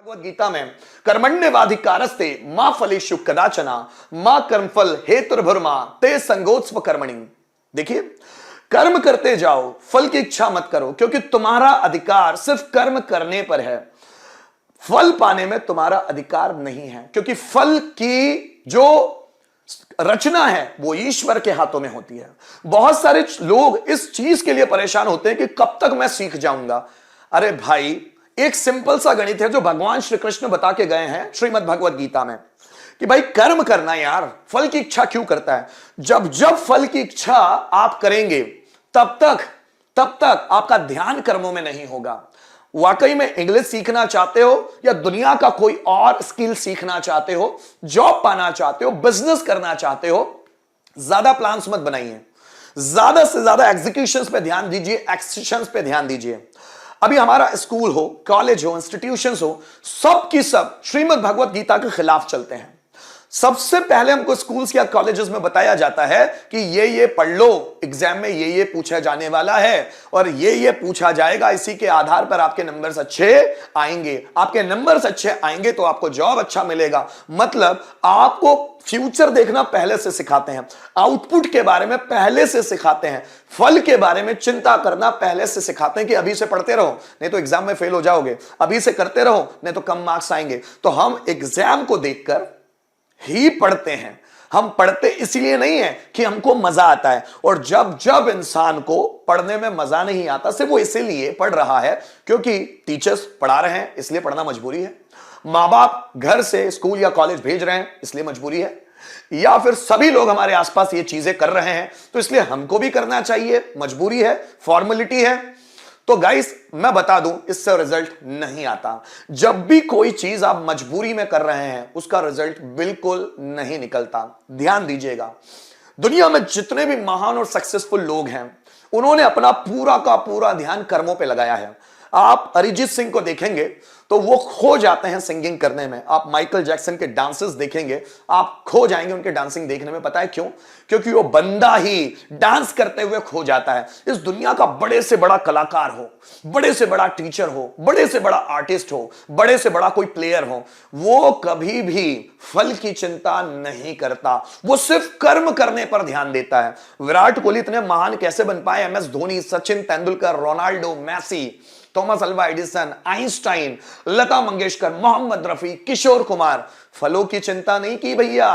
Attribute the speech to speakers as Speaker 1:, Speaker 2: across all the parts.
Speaker 1: भगवद गीता में कर्मण्येवाधिकारस्ते मा फलेषु कदाचन मा कर्मफल हेतुर्भुर्मा ते संगोत्स्व कर्मणि। देखिए, कर्म करते जाओ, फल की इच्छा मत करो, क्योंकि तुम्हारा अधिकार सिर्फ कर्म करने पर है, फल पाने में तुम्हारा अधिकार नहीं है, क्योंकि फल की जो रचना है वो ईश्वर के हाथों में होती है। बहुत सारे लोग इस चीज के लिए परेशान होते हैं कि कब तक मैं सीख जाऊंगा। अरे भाई, एक सिंपल सा गणित है जो भगवान श्री कृष्ण बता के गए हैं श्रीमद् भगवद गीता में कि भाई कर्म करना यार, फल की इच्छा क्यों करता है। जब जब फल की इच्छा आप करेंगे तब तक आपका ध्यान कर्मों में नहीं होगा। वाकई में इंग्लिश सीखना चाहते हो या दुनिया का कोई और स्किल सीखना चाहते हो, जॉब पाना चाहते हो, बिजनेस करना चाहते हो, ज्यादा प्लान्स मत बनाइए, ज्यादा से ज्यादा एग्जीक्यूशंस पे ध्यान दीजिए, एक्शंस पे ध्यान दीजिए। अभी हमारा स्कूल हो, कॉलेज हो, इंस्टीट्यूशंस हो, सब की सब श्रीमद् भगवद गीता के खिलाफ चलते हैं। सबसे पहले हमको स्कूल्स या कॉलेजेस में बताया जाता है कि ये पढ़ लो, एग्जाम में ये पूछा जाने वाला है और ये पूछा जाएगा, इसी के आधार पर आपके नंबर्स अच्छे आएंगे, आपके नंबर्स अच्छे आएंगे तो आपको जॉब अच्छा मिलेगा। मतलब आपको फ्यूचर देखना पहले से सिखाते हैं, आउटपुट के बारे में पहले से सिखाते हैं, फल के बारे में चिंता करना पहले से सिखाते हैं कि अभी से पढ़ते रहो नहीं तो एग्जाम में फेल हो जाओगे, अभी से करते रहो नहीं तो कम मार्क्स आएंगे। तो हम एग्जाम को देखकर ही पढ़ते हैं, हम पढ़ते इसलिए नहीं है कि हमको मजा आता है। और जब जब इंसान को पढ़ने में मजा नहीं आता, सिर्फ वो इसीलिए पढ़ रहा है क्योंकि टीचर्स पढ़ा रहे हैं, इसलिए पढ़ना मजबूरी है, माँ बाप घर से स्कूल या कॉलेज भेज रहे हैं इसलिए मजबूरी है, या फिर सभी लोग हमारे आसपास ये चीजें कर रहे हैं तो इसलिए हमको भी करना चाहिए, मजबूरी है, फॉर्मेलिटी है। तो गाइस, मैं बता दूं, इससे रिजल्ट नहीं आता। जब भी कोई चीज आप मजबूरी में कर रहे हैं उसका रिजल्ट बिल्कुल नहीं निकलता। ध्यान दीजिएगा, दुनिया में जितने भी महान और सक्सेसफुल लोग हैं उन्होंने अपना पूरा का पूरा ध्यान कर्मों पे लगाया है। आप अरिजीत सिंह को देखेंगे तो वो खो जाते हैं सिंगिंग करने में, आप माइकल जैक्सन के डांसेस देखेंगे आप खो जाएंगे उनके डांसिंग देखने में। पता है क्यों? क्योंकि वो बंदा ही डांस करते हुए खो जाता है। इस दुनिया का बड़े से बड़ा कलाकार हो, बड़े से बड़ा टीचर हो, बड़े से बड़ा आर्टिस्ट हो, बड़े से बड़ा कोई प्लेयर हो, वो कभी भी फल की चिंता नहीं करता, वो सिर्फ कर्म करने पर ध्यान देता है। विराट कोहली इतने महान कैसे बन पाए, MS Dhoni, Sachin Tendulkar, Ronaldo, Messi, Thomas Alva Edison, Einstein, Lata Mangeshkar, Mohammed Rafi, Kishore Kumar. फलों की चिंता नहीं की भैया,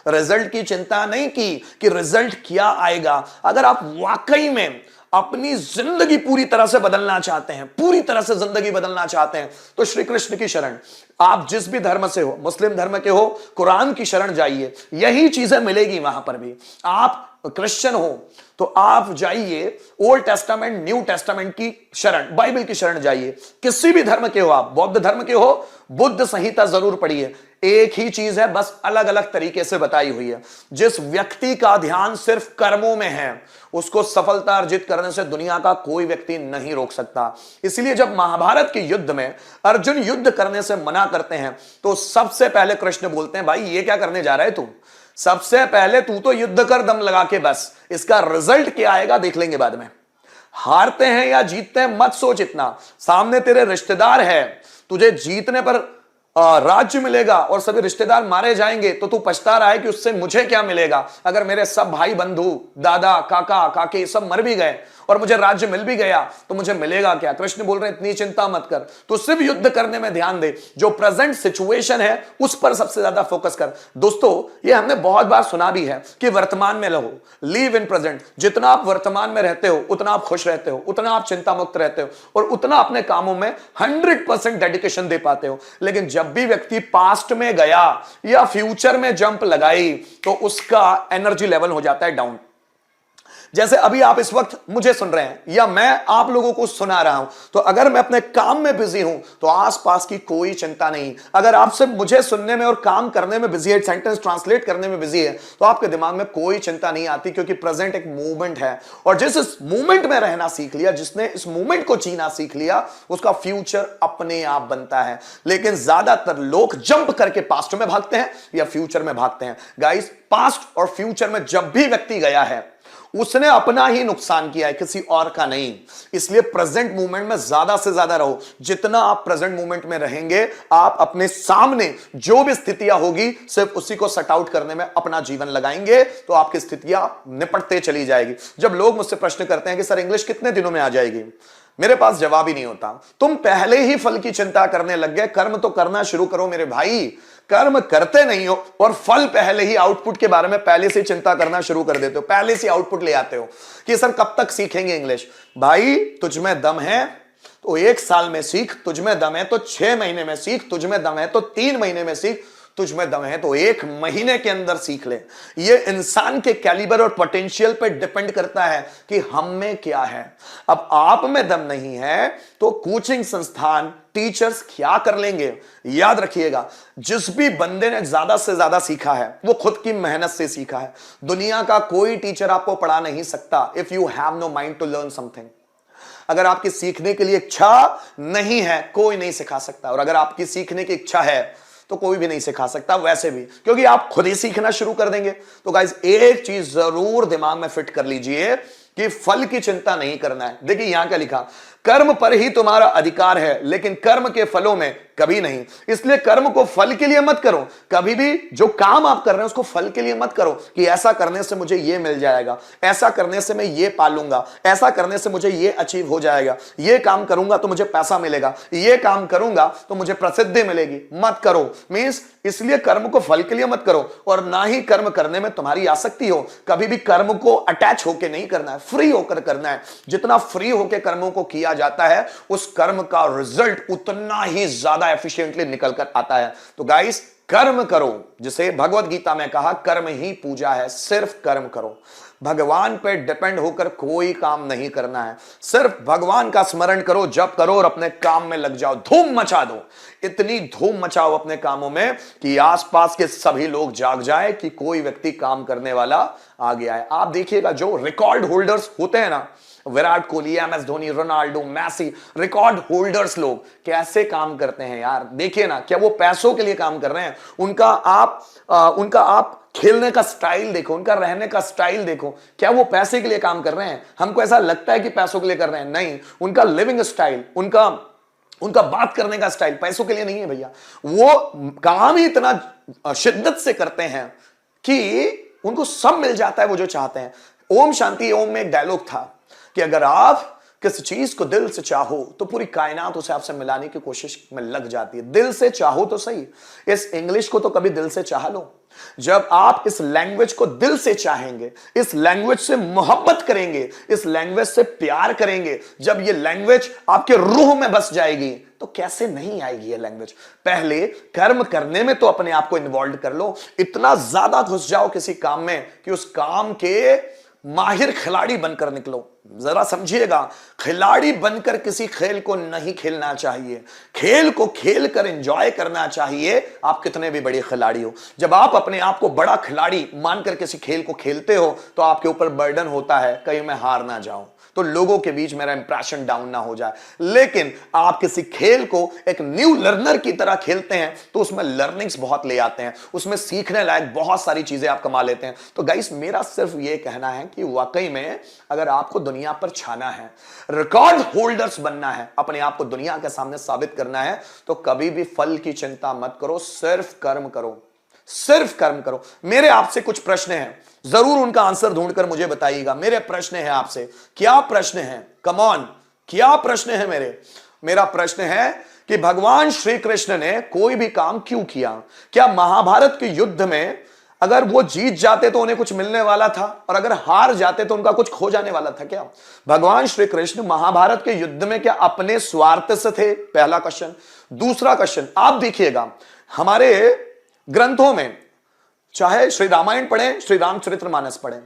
Speaker 1: रिजल्ट की चिंता नहीं की कि रिजल्ट क्या आएगा। अगर आप वाकई में अपनी जिंदगी पूरी तरह से बदलना चाहते हैं, पूरी तरह से जिंदगी बदलना चाहते हैं, तो श्री कृष्ण की शरण, आप जिस भी धर्म से हो, मुस्लिम धर्म के हो, कुरान की शरण जाइए, यही चीजें मिलेगी वहां पर भी। आप क्रिश्चियन हो तो आप जाइए ओल्ड टेस्टामेंट, न्यू टेस्टामेंट की शरण, बाइबल की शरण जाइए। किसी भी धर्म के हो, आप बौद्ध धर्म के हो, बुद्ध संहिता जरूर पढ़िए। एक ही चीज है, बस अलग अलग तरीके से बताई हुई है। जिस व्यक्ति का ध्यान सिर्फ कर्मों में है उसको सफलता अर्जित करने से दुनिया का कोई व्यक्ति नहीं रोक सकता। इसलिए जब महाभारत के युद्ध में अर्जुन युद्ध करने से मना करते हैं तो सबसे पहले कृष्ण बोलते हैं, भाई ये क्या करने जा रहा है तू, सबसे पहले तू तो युद्ध कर दम लगा के, बस इसका रिजल्ट क्या आएगा देख लेंगे बाद में। हारते हैं या जीतते हैं मत सोच इतना, सामने तेरे रिश्तेदार है, तुझे जीतने पर राज्य मिलेगा और सभी रिश्तेदार मारे जाएंगे तो तू पछता रहा है कि उससे मुझे क्या मिलेगा। अगर मेरे सब भाई बंधु, दादा, काका, काके सब मर भी गए और मुझे राज्य मिल भी गया तो मुझे मिलेगा क्या। कृष्ण बोल रहे हैं इतनी चिंता मत कर, तो सिर्फ युद्ध करने में ध्यान दे, जो प्रेजेंट सिचुएशन है उस पर सबसे ज्यादा फोकस कर। दोस्तों, ये हमने बहुत बार सुना भी है कि वर्तमान में रहो, लिव इन प्रेजेंट। जितना आप वर्तमान में रहते हो उतना आप खुश रहते हो, उतना आप चिंता मुक्त रहते हो और उतना अपने कामों में 100% डेडिकेशन दे पाते हो। लेकिन जब भी व्यक्ति पास्ट में गया या फ्यूचर में जंप लगाई तो उसका एनर्जी लेवल हो जाता है डाउन। जैसे अभी आप इस वक्त मुझे सुन रहे हैं या मैं आप लोगों को सुना रहा हूं, तो अगर मैं अपने काम में बिजी हूं तो आसपास की कोई चिंता नहीं। अगर आप सिर्फ मुझे सुनने में और काम करने में बिजी है, सेंटेंस ट्रांसलेट करने में बिजी है, तो आपके दिमाग में कोई चिंता नहीं आती, क्योंकि प्रेजेंट एक मूवमेंट है और जिस इस मूवमेंट में रहना सीख लिया, जिसने इस मूवमेंट को जीना सीख लिया, उसका फ्यूचर अपने आप बनता है। लेकिन ज्यादातर लोग जंप करके पास्ट में भागते हैं या फ्यूचर में भागते हैं। गाइस, पास्ट और फ्यूचर में जब भी व्यक्ति गया है उसने अपना ही नुकसान किया है, किसी और का नहीं। इसलिए प्रेजेंट मूवमेंट में ज्यादा से ज्यादा रहो। जितना आप प्रेजेंट मूवमेंट में रहेंगे, आप अपने सामने जो भी स्थितियां होगी सिर्फ उसी को सट आउट करने में अपना जीवन लगाएंगे तो आपकी स्थितियां निपटते चली जाएगी। जब लोग मुझसे प्रश्न करते हैं कि सर इंग्लिश कितने दिनों में आ जाएगी, मेरे पास जवाब ही नहीं होता। तुम पहले ही फल की चिंता करने लग गए। कर्म तो करना शुरू करो मेरे भाई। कर्म करते नहीं हो और फल पहले ही, आउटपुट के बारे में पहले से चिंता करना शुरू कर देते हो, पहले से आउटपुट ले आते हो कि सर कब तक सीखेंगे इंग्लिश। भाई तुझ में दम है तो 1 साल में सीख, तुझ में दम है तो 6 महीने में सीख, तुझ में दम है तो 3 महीने में सीख, तुझ में दम है तो 1 महीने के अंदर सीख ले। ये इंसान के कैलिबर और पोटेंशियल पे डिपेंड करता है कि हम में क्या है। अब आप में दम नहीं है तो कोचिंग संस्थान, टीचर्स क्या कर लेंगे। याद रखिएगा, जिस भी बंदे ने ज्यादा से ज्यादा सीखा है वो खुद की मेहनत से सीखा है। दुनिया का कोई टीचर आपको पढ़ा नहीं सकता if you have no mind to learn something. अगर आपकी सीखने के लिए इच्छा नहीं है, कोई नहीं सिखा सकता। और अगर आपकी सीखने की इच्छा है तो कोई भी नहीं सिखा सकता वैसे भी, क्योंकि आप खुद ही सीखना शुरू कर देंगे। तो गाइस एक चीज जरूर दिमाग में फिट कर लीजिए कि फल की चिंता नहीं करना है। देखिए यहां क्या लिखा, कर्म पर ही तुम्हारा अधिकार है लेकिन कर्म के फलों में कभी नहीं। इसलिए कर्म को फल के लिए मत करो। कभी भी जो काम आप कर रहे हैं उसको फल के लिए मत करो कि ऐसा करने से मुझे ये मिल जाएगा, ऐसा करने से मैं ये पालूंगा, ऐसा करने से मुझे ये अचीव हो जाएगा, ये काम करूंगा तो मुझे पैसा मिलेगा, ये काम करूंगा तो मुझे प्रसिद्धि मिलेगी। मत करो। मींस इसलिए कर्म को फल के लिए मत करो और ना ही कर्म करने में तुम्हारी आसक्ति हो। कभी भी कर्म को अटैच होकर नहीं करना है, फ्री होकर करना है। जितना फ्री होकर कर्मों को किया जाता है उस कर्म का रिजल्ट उतना ही ज्यादा एफिशिएंटली निकल कर आता है। तो गाइस कर्म करो, जिसे भगवत गीता में कहा कर्म ही पूजा है। सिर्फ कर्म करो, भगवान पे डिपेंड होकर कोई काम नहीं करना है। सिर्फ भगवान का स्मरण करो, जप करो और अपने काम में लग जाओ। धूम मचा दो, इतनी धूम मचाओ अपने कामों में कि आसपास के सभी लोग जाग जाए कि कोई व्यक्ति काम करने वाला आ गया है। आप देखिएगा जो रिकॉर्ड होल्डर्स होते हैं ना, Virat Kohli, MS Dhoni, Ronaldo, Messi, record holders लोग कैसे काम करते हैं यार। देखिए ना, क्या वो पैसों के लिए काम कर रहे हैं? उनका आप खेलने का स्टाइल देखो, उनका रहने का स्टाइल देखो। क्या वो पैसे के लिए काम कर रहे हैं? हमको ऐसा लगता है कि पैसों के लिए कर रहे हैं, नहीं। उनका लिविंग स्टाइल, उनका बात करने का स्टाइल पैसों के लिए नहीं है भैया। वो काम ही इतना शिद्दत से करते हैं कि उनको सब मिल जाता है वो जो चाहते हैं। ओम शांति ओम में एक डायलॉग था कि अगर आप किसी चीज को दिल से चाहो तो पूरी कायनात उसे आपसे मिलाने की कोशिश में लग जाती है। दिल से चाहो तो सही। इस इंग्लिश को तो कभी दिल से चाह लो। जब आप इस लैंग्वेज को दिल से चाहेंगे, इस लैंग्वेज से मोहब्बत करेंगे, इस लैंग्वेज से प्यार करेंगे, जब ये लैंग्वेज आपके रूह में बस जाएगी तो कैसे नहीं आएगी ये लैंग्वेज। पहले कर्म करने में तो अपने आप को इन्वॉल्व कर लो। इतना ज्यादा घुस जाओ किसी काम में कि उस काम के माहिर खिलाड़ी बनकर निकलो। जरा समझिएगा, खिलाड़ी बनकर किसी खेल को नहीं खेलना चाहिए। खेल को खेल कर एंजॉय करना चाहिए, आप कितने भी बड़े खिलाड़ी हो। जब आप अपने आप को बड़ा खिलाड़ी मानकर किसी खेल को खेलते हो तो आपके ऊपर बर्डन होता है कहीं मैं हार ना जाऊं, तो लोगों के बीच मेरा इंप्रेशन डाउन ना हो जाए। लेकिन आप किसी खेल को एक न्यू लर्नर की तरह खेलते हैं तो उसमें लर्निंग्स बहुत ले आते हैं, उसमें सीखने लायक बहुत सारी चीजें आप कमा लेते हैं। तो गाइस मेरा सिर्फ ये कहना है कि वाकई में अगर आपको दुनिया पर छाना है, रिकॉर्ड होल्डर्स बनना है, अपने आप को दुनिया के सामने साबित करना है, तो कभी भी फल की चिंता मत करो, सिर्फ कर्म करो, सिर्फ कर्म करो। मेरे आपसे कुछ प्रश्न हैं, जरूर उनका आंसर ढूंढकर मुझे बताइएगा। मेरे प्रश्न है आपसे, क्या प्रश्न है? कम ऑन, क्या प्रश्न है मेरा प्रश्न है कि भगवान श्री कृष्ण ने कोई भी काम क्यों किया? क्या महाभारत के युद्ध में अगर वो जीत जाते तो उन्हें कुछ मिलने वाला था और अगर हार जाते तो उनका कुछ खो जाने वाला था क्या? भगवान श्री कृष्ण महाभारत के युद्ध में क्या अपने स्वार्थ से थे? पहला क्वेश्चन। दूसरा क्वेश्चन, आप देखिएगा हमारे ग्रंथों में, चाहे श्री रामायण पढ़ें, श्री रामचरितमानस पढ़ें,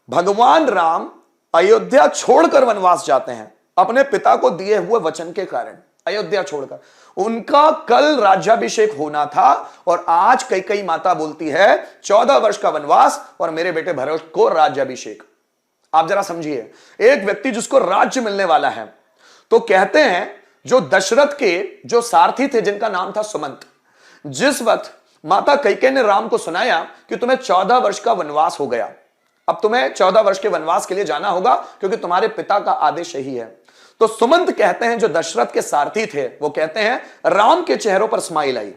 Speaker 1: भगवान राम अयोध्या छोड़कर वनवास जाते हैं अपने पिता को दिए हुए वचन के कारण। अयोध्या छोड़कर, उनका कल राज्याभिषेक होना था और आज कई माता बोलती है 14 वर्ष का वनवास और मेरे बेटे भरत को राज्याभिषेक। आप जरा समझिए, एक व्यक्ति जिसको राज्य मिलने वाला है, तो कहते हैं जो दशरथ के जो सारथी थे जिनका नाम था सुमंत, जिस वक्त माता कैकेयी ने राम को सुनाया कि तुम्हें 14 वर्ष का वनवास हो गया, अब तुम्हें 14 वर्ष के वनवास के लिए जाना होगा क्योंकि तुम्हारे पिता का आदेश यही है। तो सुमंत कहते हैं, जो दशरथ के सारथी थे, वो कहते हैं राम के चेहरों पर स्माइल आई।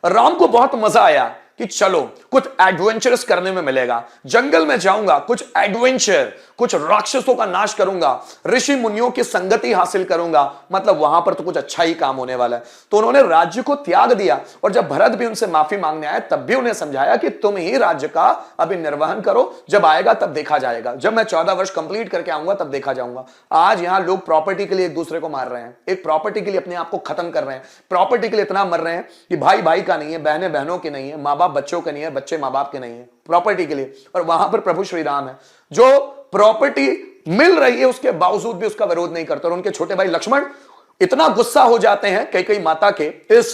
Speaker 1: राम को बहुत मजा आया कि चलो कुछ एडवेंचरस करने में मिलेगा, जंगल में जाऊंगा, कुछ एडवेंचर, कुछ राक्षसों का नाश करूंगा, ऋषि मुनियों की संगति हासिल करूंगा, मतलब वहां पर तो कुछ अच्छा ही काम होने वाला है। तो उन्होंने राज्य को त्याग दिया और जब भरत भी उनसे माफी मांगने आए तब भी उन्हें समझाया कि तुम ही राज्य का अभी निर्वहन करो, जब आएगा तब देखा जाएगा, जब मैं 14 वर्ष कंप्लीट करके आऊंगा तब देखा जाऊंगा। आज यहां लोग प्रॉपर्टी के लिए एक दूसरे को मार रहे हैं, एक प्रॉपर्टी के लिए अपने आप को खत्म कर रहे हैं, प्रॉपर्टी के लिए इतना मर रहे हैं कि भाई भाई का नहीं है, बहनें बहनों की नहीं है, माँ बाप बच्चों के नहीं है, बच्चे माँ बाप के नहीं है, प्रॉपर्टी के लिए। और वहां पर प्रभु श्री राम है जो प्रॉपर्टी मिल रही है उसके बावजूद भी उसका विरोध नहीं करते। और उनके छोटे भाई लक्ष्मण इतना गुस्सा हो जाते हैं कई कई माता के इस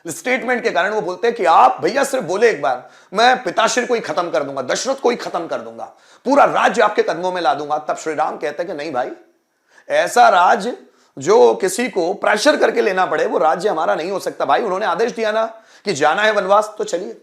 Speaker 1: स्टेटमेंट के कारण, वो बोलते हैं कि आप भैया सिर्फ बोले एक बार, मैं पिताश्री को ही खत्म कर दूंगा, दशरथ को ही खत्म कर दूंगा, पूरा राज्य आपके कदमों में ला दूंगा। तब श्री राम कहते हैं कि नहीं भाई, ऐसा राज्य जो किसी को प्रेशर करके लेना पड़े वो राज्य हमारा नहीं हो सकता। भाई उन्होंने आदेश दिया ना कि जाना है वनवास, तो चलिए।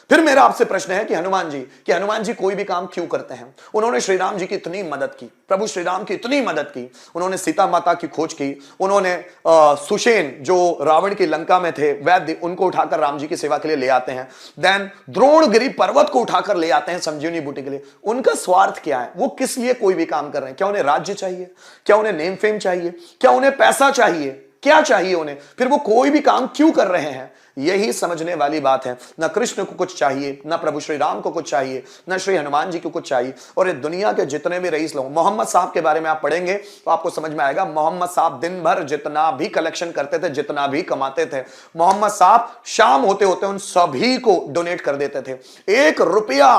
Speaker 1: फिर मेरा आपसे प्रश्न है कि हनुमान जी कोई भी काम क्यों करते हैं? उन्होंने श्री राम जी की इतनी मदद की, प्रभु श्री राम की इतनी मदद की, उन्होंने सीता माता की खोज की, उन्होंने सुषेण जो रावण की लंका में थे वैद्य, उनको उठाकर राम जी की सेवा के लिए ले आते हैं। देन द्रोणगिरी पर्वत को उठाकर ले आते हैं संजीवनी बूटी के लिए। उनका स्वार्थ क्या है? वो किस लिए कोई भी काम कर रहे हैं? क्या उन्हें राज्य चाहिए? क्या उन्हें नेम फेम चाहिए? क्या उन्हें पैसा चाहिए? क्या चाहिए उन्हें? फिर वो कोई भी काम क्यों कर रहे हैं? यही समझने वाली बात है। ना कृष्ण को कुछ चाहिए, ना प्रभु श्री राम को कुछ चाहिए, ना श्री हनुमान जी को कुछ चाहिए। और ये दुनिया के जितने भी रईस लोग, मोहम्मद साहब के बारे में आप पढ़ेंगे तो आपको समझ में आएगा, मोहम्मद साहब दिन भर जितना भी कलेक्शन करते थे, जितना भी कमाते थे, मोहम्मद साहब शाम होते होते उन सभी को डोनेट कर देते थे। 1 रुपया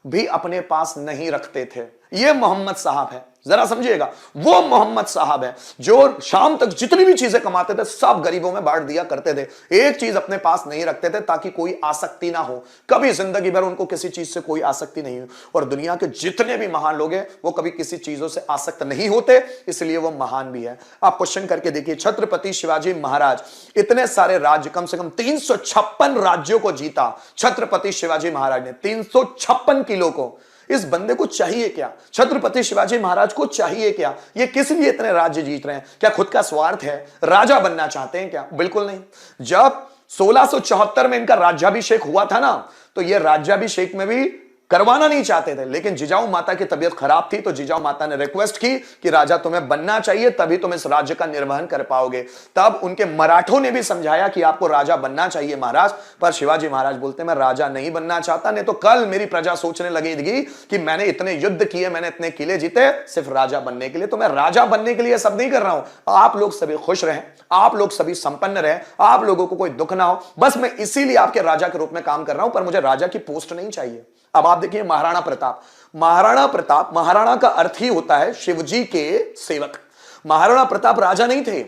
Speaker 1: भी अपने पास नहीं रखते थे। ये मोहम्मद साहब है, जरा समझिएगा। वो मोहम्मद साहब है जो शाम तक जितनी भी चीजें कमाते थे सब गरीबों में बांट दिया करते थे, एक चीज अपने पास नहीं रखते थे ताकि कोई आसक्ति ना हो। कभी जिंदगी भर उनको किसी चीज से कोई आसक्ति नहीं हुई। और दुनिया के जितने भी महान लोग हैं वो कभी किसी चीजों से आसक्त नहीं होते, इसलिए वो महान भी है। आप क्वेश्चन करके देखिए, छत्रपति शिवाजी महाराज इतने सारे राज्य, कम से कम 356 राज्यों को जीता छत्रपति शिवाजी महाराज ने, 356 किलो को। इस बंदे को चाहिए क्या? छत्रपति शिवाजी महाराज को चाहिए क्या? ये किस लिए इतने राज्य जीत रहे हैं? क्या खुद का स्वार्थ है? राजा बनना चाहते हैं क्या? बिल्कुल नहीं। जब 1674 में इनका राज्याभिषेक हुआ था ना, तो ये राज्याभिषेक में भी करवाना नहीं चाहते थे, लेकिन जिजाऊ माता की तबीयत खराब थी तो जिजाऊ माता ने रिक्वेस्ट की कि राजा तुम्हें बनना चाहिए, तभी तुम इस राज्य का निर्वहन कर पाओगे। तब उनके मराठों ने भी समझाया कि आपको राजा बनना चाहिए महाराज, पर शिवाजी महाराज बोलते मैं राजा नहीं बनना चाहता, नहीं तो कल मेरी प्रजा सोचने लगेगी कि मैंने इतने युद्ध किए, मैंने इतने किले जीते सिर्फ राजा बनने के लिए। तो मैं राजा बनने के लिए सब नहीं कर रहा हूं, आप लोग सभी खुश रहें, आप लोग सभी संपन्न रहें, आप लोगों को कोई दुख ना हो, बस मैं इसीलिए आपके राजा के रूप में काम कर रहा हूं, पर मुझे राजा की पोस्ट नहीं चाहिए। अब आप देखिए महाराणा प्रताप। महाराणा प्रताप, महाराणा का अर्थ ही होता है शिवजी के सेवक। महाराणा प्रताप राजा नहीं थे।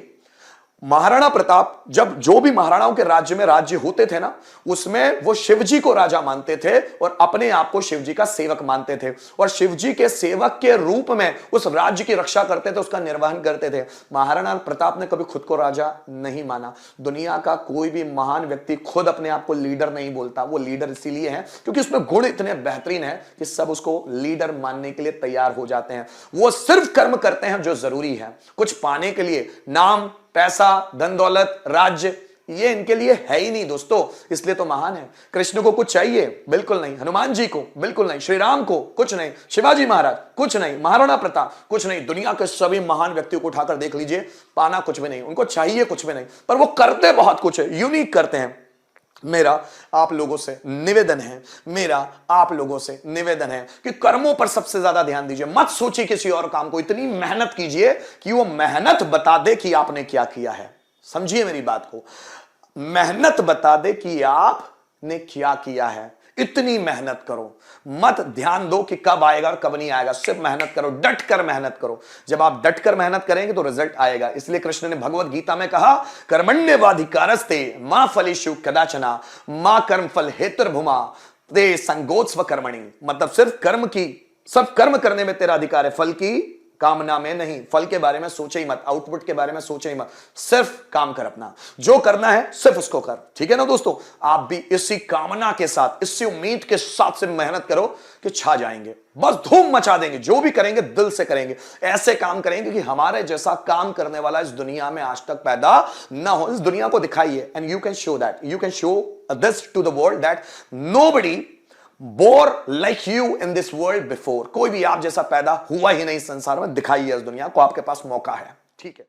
Speaker 1: महाराणा प्रताप जब जो भी महाराणाओं के राज्य में राज्य होते थे ना, उसमें वो शिवजी को राजा मानते थे और अपने आप को शिवजी का सेवक मानते थे, और शिवजी के सेवक के रूप में उस राज्य की रक्षा करते थे, उसका निर्वहन करते थे। महाराणा प्रताप ने कभी खुद को राजा नहीं माना। दुनिया का कोई भी महान व्यक्ति खुद अपने आप को लीडर नहीं बोलता। वो लीडर इसीलिए है क्योंकि उसमें गुण इतने बेहतरीन है कि सब उसको लीडर मानने के लिए तैयार हो जाते हैं। वो सिर्फ कर्म करते हैं जो जरूरी है, कुछ पाने के लिए नाम, पैसा, धन दौलत, राज्य, ये इनके लिए है ही नहीं दोस्तों, इसलिए तो महान है। कृष्ण को कुछ चाहिए? बिल्कुल नहीं। हनुमान जी को? बिल्कुल नहीं। श्री राम को? कुछ नहीं। शिवाजी महाराज? कुछ नहीं। महाराणा प्रताप? कुछ नहीं। दुनिया के सभी महान व्यक्तियों को उठाकर देख लीजिए, पाना कुछ भी नहीं, उनको चाहिए कुछ भी नहीं, पर वो करते बहुत कुछ है, यूनिक करते हैं। मेरा आप लोगों से निवेदन है, मेरा आप लोगों से निवेदन है कि कर्मों पर सबसे ज्यादा ध्यान दीजिए। मत सोचिए किसी और काम को, इतनी मेहनत कीजिए कि वो मेहनत बता दे कि आपने क्या किया है। समझिए मेरी बात को, मेहनत बता दे कि आपने क्या किया है। इतनी मेहनत करो, मत ध्यान दो कि कब आएगा और कब नहीं आएगा, सिर्फ मेहनत करो, डट कर मेहनत करो। जब आप डट कर मेहनत करेंगे तो रिजल्ट आएगा। इसलिए कृष्ण ने भगवत गीता में कहा, कर्मण्येवाधिकारस्ते मा फलेषु कदाचन मा कर्मफल हेतुर्भुमा ते संगोत्स्व कर्मणि। मतलब सिर्फ कर्म करने में तेरा अधिकार है, फल की कामना में नहीं। फल के बारे में सोचे ही मत, आउटपुट के बारे में सोचे ही मत, सिर्फ काम कर, अपना जो करना है सिर्फ उसको कर। ठीक है ना दोस्तों, आप भी इसी कामना के साथ, इसी उम्मीद के साथ से मेहनत करो कि छा जाएंगे, बस धूम मचा देंगे। जो भी करेंगे दिल से करेंगे, ऐसे काम करेंगे कि हमारे जैसा काम करने वाला इस दुनिया में आज तक पैदा ना हो। इस दुनिया को दिखाइए, and you can show that, you can show this to the world that nobody bore like you in this world before. कोई भी आप जैसा पैदा हुआ ही नहीं संसार में, दिखाइए इस दुनिया को, आपके पास मौका है। ठीक है।